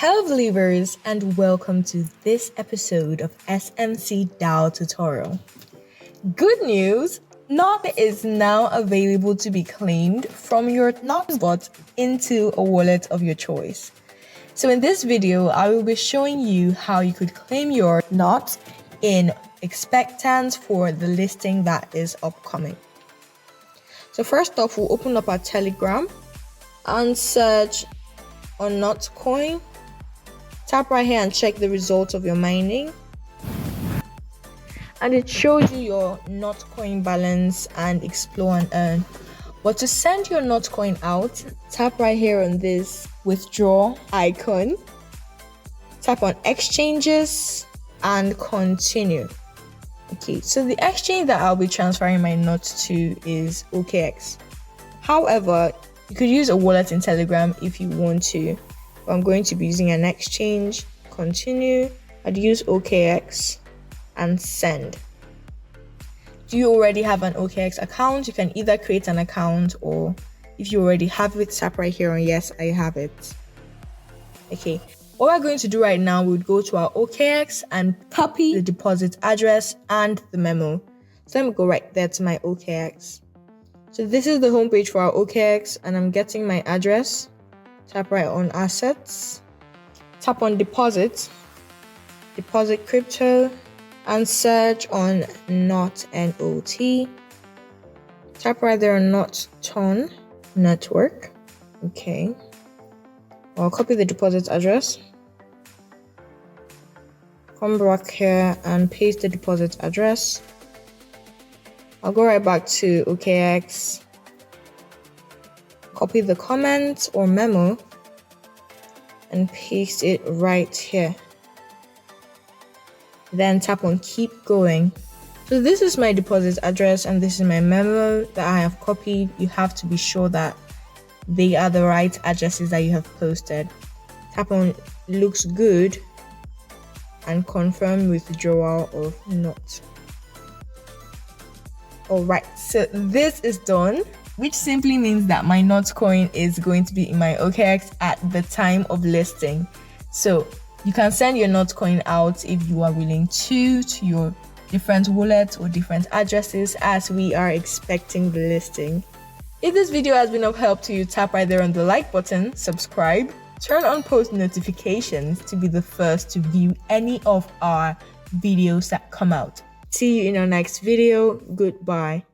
Hello believers, and welcome to this episode of SMC DAO tutorial. Good news, NOT is now available to be claimed from your NOT bot into a wallet of your choice. So in this video, I will be showing you how you could claim your NOT in expectance for the listing that is upcoming. So first off, we'll open up our Telegram and search on NOT coin. Tap right here and check the results of your mining, and it shows you your NOT coin balance and explore and earn. But to send your NOT coin out, tap right here on this withdrawal icon, tap on exchanges and continue. Okay, so the exchange that I'll be transferring my NOT to is OKX. However, you could use a wallet in Telegram if you want to. I'm going to be using an exchange. Continue. I'd use OKX and send. Do you already have an OKX account? You can either create an account, or if you already have it, tap right here on yes, I have it. Okay, what we're going to do right now, we would go to our OKX and copy the deposit address and the memo. So let me go right there to my OKX. So this is the homepage for our OKX, and I'm getting my address. Tap right on assets, tap on deposit crypto, and search on NOT, N-O-T. Tap right there on NOT ton network. Okay, I'll copy the deposit address, come back here and paste the deposit address. I'll go right back to OKX, copy the comment or memo and paste it right here. Then tap on keep going. So this is my deposit address and this is my memo that I have copied. You have to be sure that they are the right addresses that you have posted. Tap on looks good and confirm withdrawal of NOT. Alright, so this is done, which simply means that my NOT coin is going to be in my OKX at the time of listing. So you can send your NOT coin out if you are willing to your different wallets or different addresses as we are expecting the listing. If this video has been of help to you, tap right there on the like button, subscribe, turn on post notifications to be the first to view any of our videos that come out. See you in our next video. Goodbye.